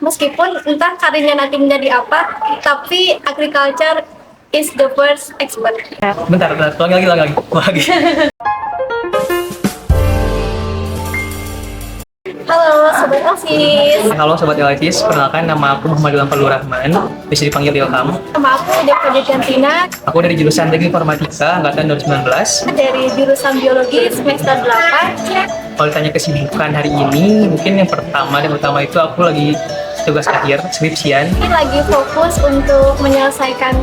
meskipun entah karirnya nanti menjadi apa, tapi agriculture is the first expert. Bentar, ulang lagi. Halo Sobat OSIS, Halo Sobat Elitis, perkenalkan nama aku Muhammad Ilham Fadlur Rahman, bisa dipanggil Ilham. nama aku Deva Deviantina Aku dari jurusan Teknik Informatika angkatan 2019. dari jurusan Biologi semester 8. Kalau ditanya kesibukan hari ini, mungkin yang pertama dan utama itu aku lagi tugas akhir, skripsian. Ini lagi fokus untuk menyelesaikan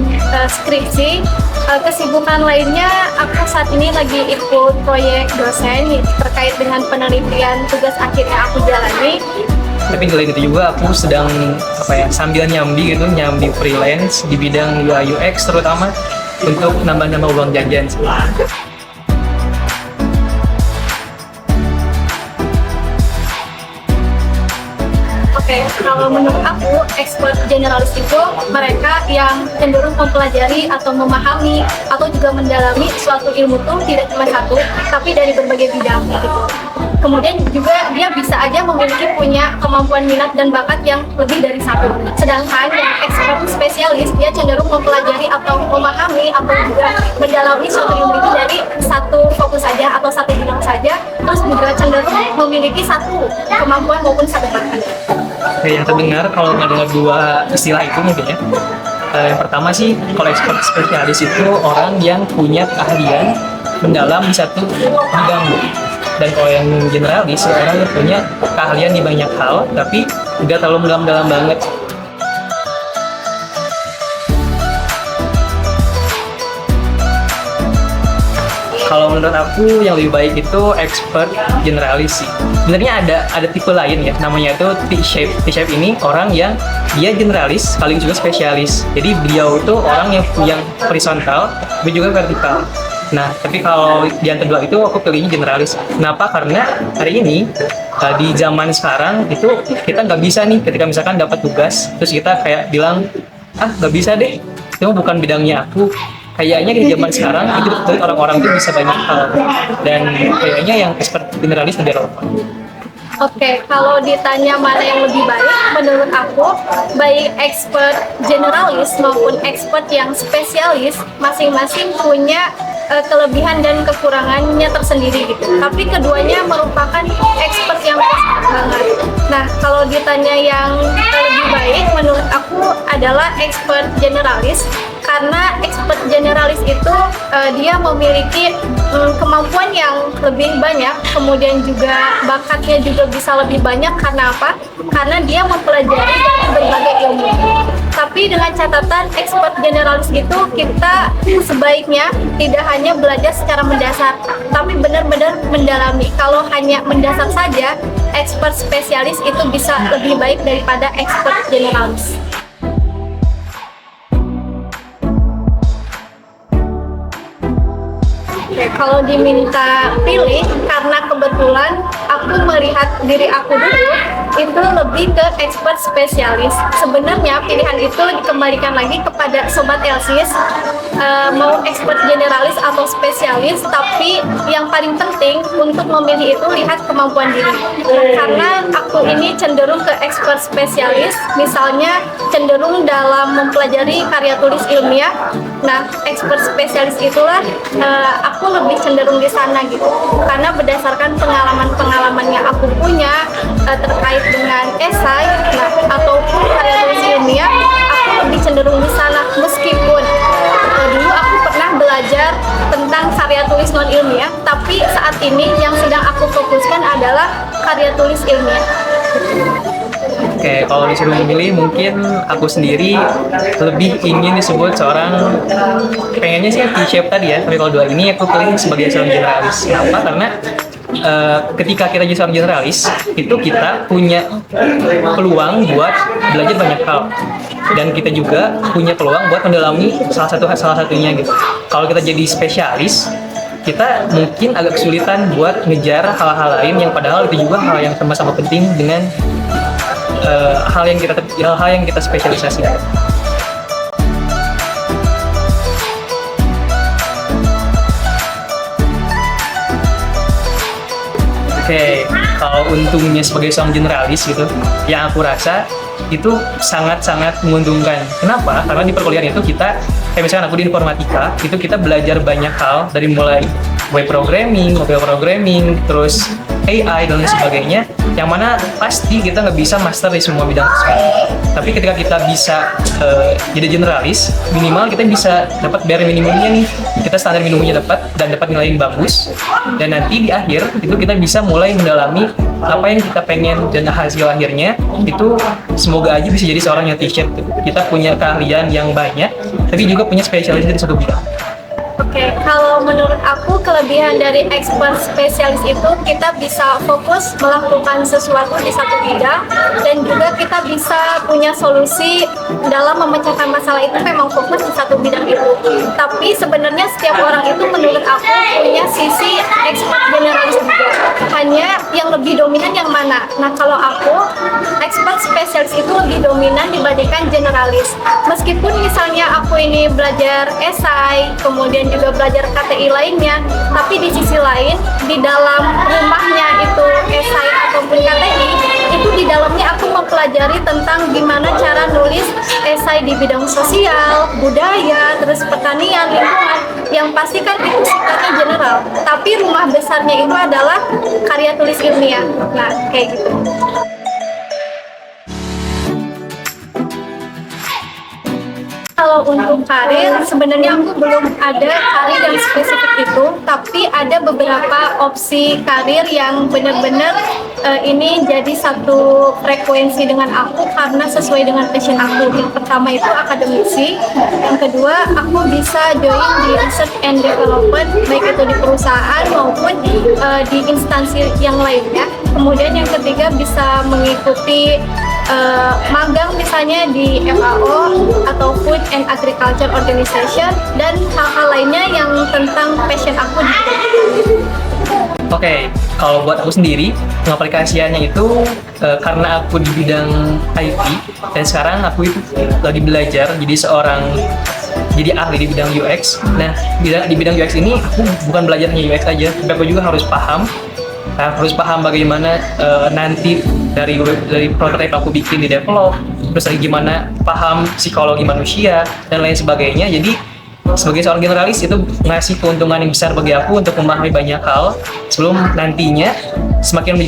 skripsi. Kesibukan lainnya, aku saat ini lagi ikut proyek dosen terkait dengan penelitian tugas akhir yang aku jalani. Tapi selain itu juga aku sedang sambil nyambi freelance di bidang UI UX terutama untuk nambah-nambah uang jajan sih. Oke, kalau menurut aku, expert generalis itu mereka yang cenderung mempelajari atau memahami atau juga mendalami suatu ilmu tuh tidak cuma satu, tapi dari berbagai bidang gitu. Kemudian juga dia bisa aja punya kemampuan minat dan bakat yang lebih dari satu. Sedangkan yang expert spesialis dia cenderung mempelajari atau memahami atau juga mendalami suatu ilmu itu dari satu fokus saja atau satu bidang saja, terus juga cenderung memiliki satu kemampuan maupun satu bakat. Oke, yang terdengar kalau mendengar dua istilah itu mungkin ya. Yang pertama sih, kalau expert spesialis itu orang yang punya keahlian mendalam di satu bidang. Dan kalau yang generalis, orang yang punya keahlian di banyak hal, tapi tidak terlalu mendalam-dalam banget. Kalau menurut aku yang lebih baik itu expert generalis sih. Sebenarnya ada tipe lain ya, namanya itu T-shape. T-shape ini orang yang dia generalis sekaligus juga spesialis. Jadi beliau itu orang yang horizontal, tapi juga vertikal. Nah, tapi kalau di antara dua itu aku pilihnya generalis. Kenapa? Karena hari ini di zaman sekarang itu kita nggak bisa nih ketika misalkan dapat tugas, terus kita kayak bilang, nggak bisa deh, itu bukan bidangnya aku. Kayaknya di zaman sekarang itu orang-orang itu bisa banyak hal, dan kayaknya yang expert generalis lebih relevan. Oke, kalau ditanya mana yang lebih baik, menurut aku, baik expert generalis maupun expert yang spesialis, masing-masing punya kelebihan dan kekurangannya tersendiri gitu. Tapi keduanya merupakan expert yang banget. Nah, kalau ditanya yang lebih baik, menurut aku adalah expert generalis. Karena expert generalis itu dia memiliki kemampuan yang lebih banyak, kemudian juga bakatnya juga bisa lebih banyak. Karena apa? Karena dia mempelajari dari berbagai ilmu. Tapi dengan catatan expert generalis itu kita sebaiknya tidak hanya belajar secara mendasar, tapi benar-benar mendalami. Kalau hanya mendasar saja, expert spesialis itu bisa lebih baik daripada expert generalis. Oke, kalau diminta pilih, karena kebetulan aku melihat diri aku dulu itu lebih ke expert spesialis. Sebenarnya pilihan itu dikembalikan lagi kepada Sobat Elsis, mau expert generalis atau spesialis, tapi yang paling penting untuk memilih itu lihat kemampuan diri. Karena aku ini cenderung ke expert spesialis, misalnya cenderung dalam mempelajari karya tulis ilmiah. Nah, expert spesialis itulah aku lebih cenderung di sana gitu, karena berdasarkan pengalaman yang aku punya terkait dengan esai, ataupun karya tulis ilmiah, aku lebih cenderung di sana. Meskipun dulu aku pernah belajar tentang karya tulis non ilmiah, tapi saat ini yang sedang aku fokuskan adalah karya tulis ilmiah. Oke, kalau disuruh memilih, mungkin aku sendiri lebih ingin disebut seorang, pengennya sih T-shape tadi ya, tapi kalau dua ini aku pilih sebagai seorang generalis. Kenapa? Karena ketika kita jadi seorang generalis, itu kita punya peluang buat belajar banyak hal, dan kita juga punya peluang buat mendalami salah satunya gitu. Kalau kita jadi spesialis, kita mungkin agak kesulitan buat ngejar hal-hal lain yang padahal itu juga hal yang sama-sama penting dengan hal yang kita spesialisasikan. Oke, kalau untungnya sebagai seorang generalis gitu, yang aku rasa itu sangat-sangat menguntungkan. Kenapa? Karena di perkuliahan itu kita, kayak misalkan aku di informatika, itu kita belajar banyak hal dari mulai web programming, mobile programming, terus AI dan lain sebagainya, yang mana pasti kita nggak bisa master di semua bidang tersebut. Tapi ketika kita bisa jadi generalis, minimal kita bisa dapat bare minimumnya nih. Kita standar minimumnya dapat dan dapat nilai yang bagus. Dan nanti di akhir itu kita bisa mulai mendalami apa yang kita pengen, dan hasil akhirnya itu semoga aja bisa jadi seorang yang t-shirt. Kita punya keahlian yang banyak, tapi juga punya spesialisasi di satu bidang. Oke, kalau menurut aku kelebihan dari expert spesialis itu kita bisa fokus melakukan sesuatu di satu bidang, dan juga kita bisa punya solusi dalam memecahkan masalah itu memang fokus di satu bidang itu. Tapi sebenarnya setiap orang itu menurut aku punya sisi expert generalis juga. Hanya yang lebih dominan yang mana? Nah, kalau aku expert spesialis itu lebih dominan dibandingkan generalis. Meskipun misalnya aku ini belajar esai, kemudian juga belajar KTI lainnya, tapi di sisi lain di dalam rumahnya itu esai ataupun KTI itu di dalamnya aku mempelajari tentang gimana cara nulis esai di bidang sosial, budaya, terus pertanian, lingkungan, yang pasti kan itu sifatnya general, tapi rumah besarnya itu adalah karya tulis ilmiah. Nah, kayak gitu. Kalau untuk karir, sebenarnya aku belum ada karir yang spesifik itu, tapi ada beberapa opsi karir yang benar-benar ini jadi satu frekuensi dengan aku karena sesuai dengan passion aku. Yang pertama itu akademisi, yang kedua aku bisa join di research and development, baik itu di perusahaan maupun di instansi yang lainnya. Kemudian yang ketiga bisa mengikuti magang misalnya di FAO atau Food and Agriculture Organization, dan hal-hal lainnya yang tentang passion aku di bidang itu. Oke, kalau buat aku sendiri, pengaplikasiannya itu karena aku di bidang IT, dan sekarang aku itu lagi belajar jadi ahli di bidang UX. Nah, di bidang UX ini aku bukan belajar hanya UX aja, tapi aku juga harus paham bagaimana nanti dari prototipe aku bikin di develop, terus lagi gimana paham psikologi manusia dan lain sebagainya. Jadi sebagai seorang generalis itu ngasih keuntungan yang besar bagi aku untuk memahami banyak hal sebelum nantinya semakin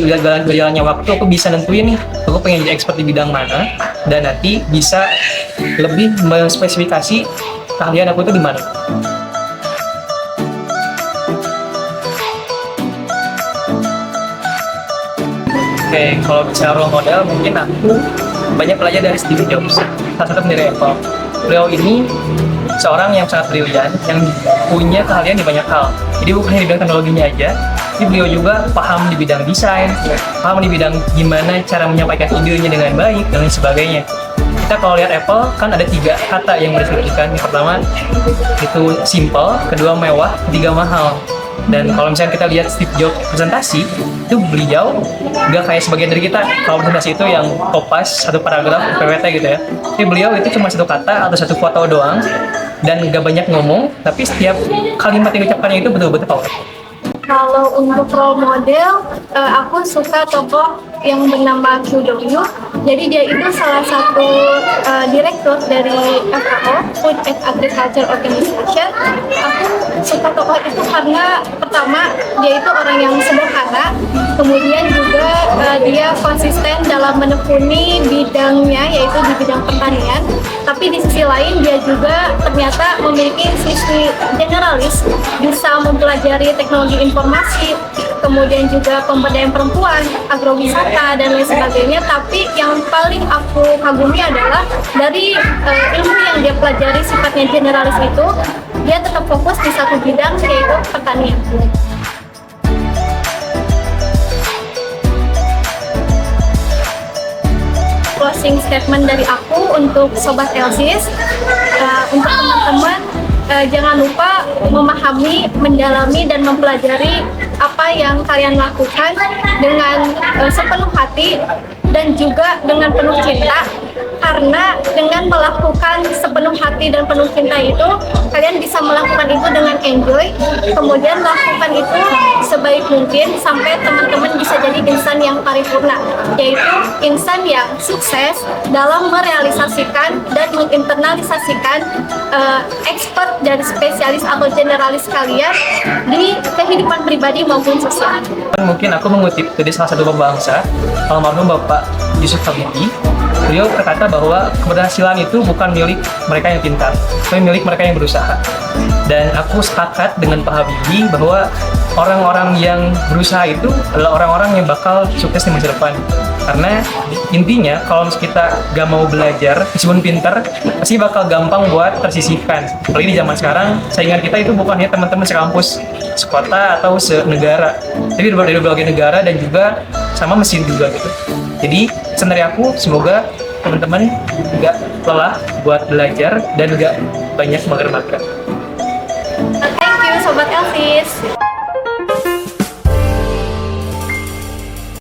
berjalannya waktu aku bisa nentuin nih aku pengen jadi expert di bidang mana, dan nanti bisa lebih menspesifikasi keahlian aku itu di mana. Oke, kalau bicara role model, mungkin aku banyak belajar dari Steve Jobs, salah satu pendiri Apple. Beliau ini seorang yang sangat brilian, yang punya keahlian di banyak hal. Jadi bukan hanya di bidang teknologinya aja, tapi beliau juga paham di bidang desain, paham di bidang gimana cara menyampaikan idenya dengan baik, dan lain sebagainya. Kita kalau lihat Apple, kan ada 3 kata yang berdeskripsikan. Yang pertama, itu simple, kedua mewah, ketiga mahal. Dan kalau misalnya kita lihat Steve Jobs presentasi, itu beliau nggak kayak sebagian dari kita. Kalau presentasi itu yang kopas, satu paragraf, PPT gitu ya. Tapi beliau itu cuma satu kata atau satu foto doang, dan nggak banyak ngomong, tapi setiap kalimat yang diucapkannya itu betul-betul powerful. Kalau untuk role model, aku suka tokoh yang bernama QW. Jadi dia itu salah satu direktur dari FAO, Food and Agriculture Organization. Aku suka tokoh itu karena pertama dia itu orang yang sederhana, kemudian juga dia konsisten dalam menekuni bidangnya, yaitu di bidang pertanian. Tapi di sisi lain dia juga ternyata memiliki sisi generalis, bisa mempelajari teknologi informasi, kemudian juga pemberdayaan perempuan, agrowisata, dan lain sebagainya. Tapi yang paling aku kagumi adalah dari ilmu yang dia pelajari sifatnya generalis itu, dia tetap fokus di satu bidang, yaitu pertanian. Closing statement dari aku untuk Sobat Elsis, untuk teman-teman, jangan lupa memahami, mendalami, dan mempelajari apa yang kalian lakukan dengan sepenuh hati dan juga dengan penuh cinta, karena karena dengan melakukan sepenuh hati dan penuh cinta itu, kalian bisa melakukan itu dengan enjoy, kemudian lakukan itu sebaik mungkin sampai teman-teman bisa jadi insan yang paripurna, yaitu insan yang sukses dalam merealisasikan dan menginternalisasikan expert dan spesialis atau generalis kalian di kehidupan pribadi maupun sosial. Mungkin aku mengutip dari salah satu pembangsa, almarhum Bapak Yusuf Habibie. Beliau berkata bahwa keberhasilan itu bukan milik mereka yang pintar, tapi milik mereka yang berusaha. Dan aku sepakat dengan Pak Habibie bahwa orang-orang yang berusaha itu adalah orang-orang yang bakal sukses di masa depan. Karena intinya kalau kita gak mau belajar, meskipun pintar, pasti bakal gampang buat tersisihkan. Apalagi di zaman sekarang, saingan kita itu bukan hanya teman-teman sekampus, sekota atau senegara, tapi dari berbagai negara dan juga sama mesin juga gitu. Jadi pesan dari aku, semoga teman-teman nggak lelah buat belajar dan nggak banyak mager-mager. Thank you Sobat Elvis.